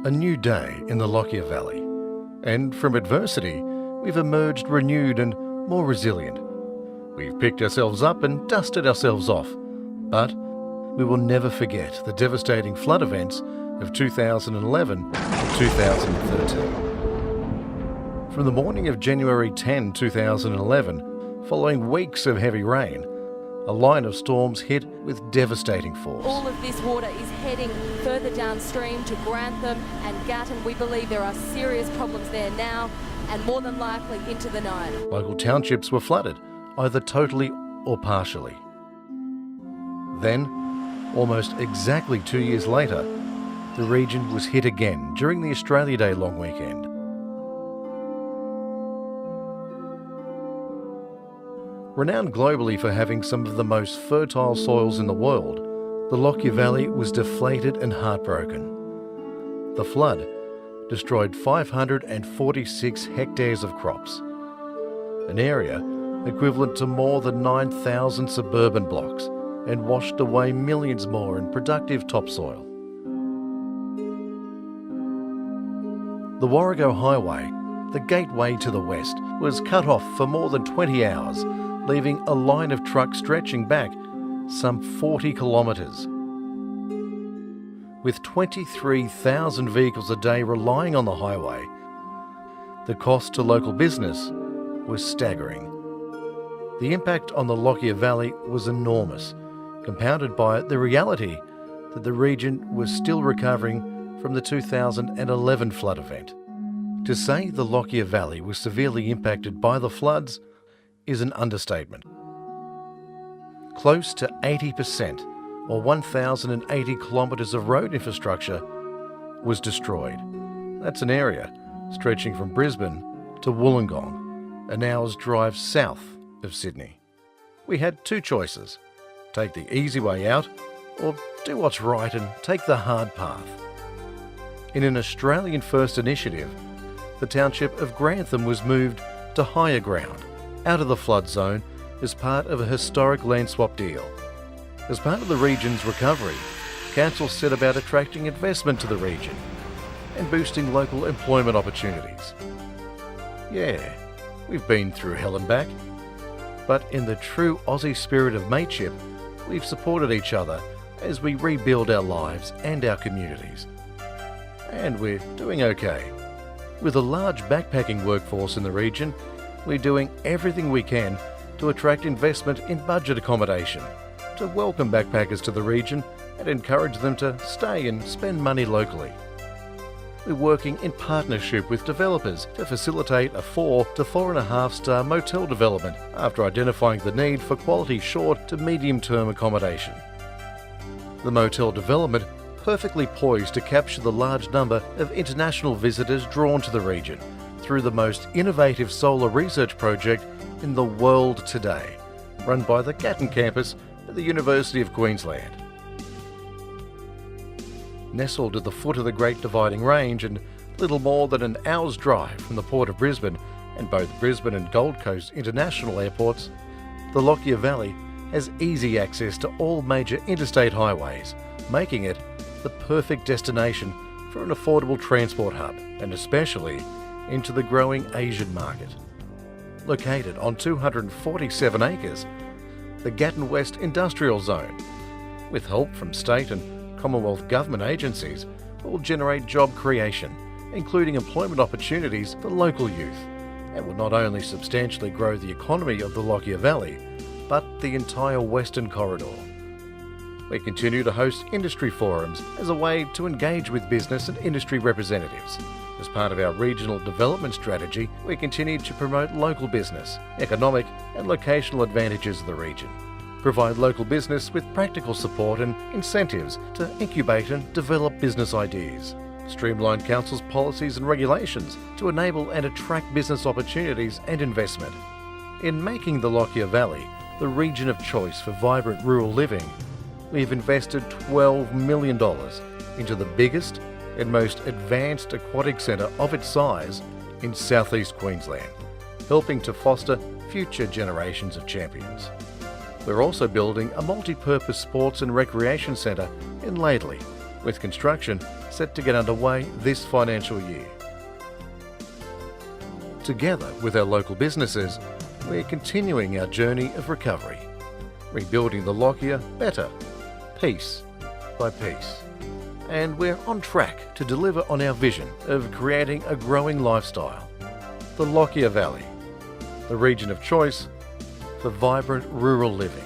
a new day in the Lockyer Valley, and from adversity, we've emerged renewed and more resilient. We've picked ourselves up and dusted ourselves off, but we will never forget the devastating flood events of 2011 to 2013. From the morning of January 10, 2011, following weeks of heavy rain, a line of storms hit with devastating force. All of this water is heading further downstream to Grantham and Gatton. We believe there are serious problems there now and more than likely into the night. Local townships were flooded, either totally or partially. Then, almost exactly 2 years later, the region was hit again during the Australia Day long weekend. Renowned globally for having some of the most fertile soils in the world, the Lockyer Valley was deflated and heartbroken. The flood destroyed 546 hectares of crops, an area equivalent to more than 9,000 suburban blocks, and washed away millions more in productive topsoil. The Warrego Highway, the gateway to the west, was cut off for more than 20 hours, leaving a line of trucks stretching back some 40 kilometres. With 23,000 vehicles a day relying on the highway, the cost to local business was staggering. The impact on the Lockyer Valley was enormous, compounded by the reality that the region was still recovering from the 2011 flood event. To say the Lockyer Valley was severely impacted by the floods is an understatement. Close to 80%, or 1,080 kilometres of road infrastructure, was destroyed. That's an area stretching from Brisbane to Wollongong, an hour's drive south of Sydney. We had two choices: take the easy way out, or do what's right and take the hard path. In an Australian First initiative, the township of Grantham was moved to higher ground, out of the flood zone, as part of a historic land swap deal. As part of the region's recovery, council set about attracting investment to the region and boosting local employment opportunities. Yeah, we've been through hell and back, but in the true Aussie spirit of mateship, we've supported each other as we rebuild our lives and our communities. And we're doing okay. With a large backpacking workforce in the region, we're doing everything we can to attract investment in budget accommodation, to welcome backpackers to the region and encourage them to stay and spend money locally. We're working in partnership with developers to facilitate a 4 to 4.5 star motel development after identifying the need for quality short to medium-term accommodation. The motel development perfectly poised to capture the large number of international visitors drawn to the region through the most innovative solar research project in the world today, run by the Gatton campus at the University of Queensland. Nestled at the foot of the Great Dividing Range and little more than an hour's drive from the Port of Brisbane and both Brisbane and Gold Coast international airports, the Lockyer Valley has easy access to all major interstate highways, making it the perfect destination for an affordable transport hub, and especially into the growing Asian market. Located on 247 acres, the Gatton West Industrial Zone, with help from state and Commonwealth government agencies, will generate job creation, including employment opportunities for local youth, and will not only substantially grow the economy of the Lockyer Valley, but the entire Western Corridor. We continue to host industry forums as a way to engage with business and industry representatives. As part of our regional development strategy, we continue to promote local business, economic and locational advantages of the region, provide local business with practical support and incentives to incubate and develop business ideas, streamline council's policies and regulations to enable and attract business opportunities and investment. In making the Lockyer Valley the region of choice for vibrant rural living, we've invested $12 million into the biggest and most advanced aquatic centre of its size in southeast Queensland, helping to foster future generations of champions. We're also building a multi-purpose sports and recreation centre in Laidley, with construction set to get underway this financial year. Together with our local businesses, we're continuing our journey of recovery, rebuilding the Lockyer better, piece by piece. And we're on track to deliver on our vision of creating a growing lifestyle, the Lockyer Valley, the region of choice for vibrant rural living.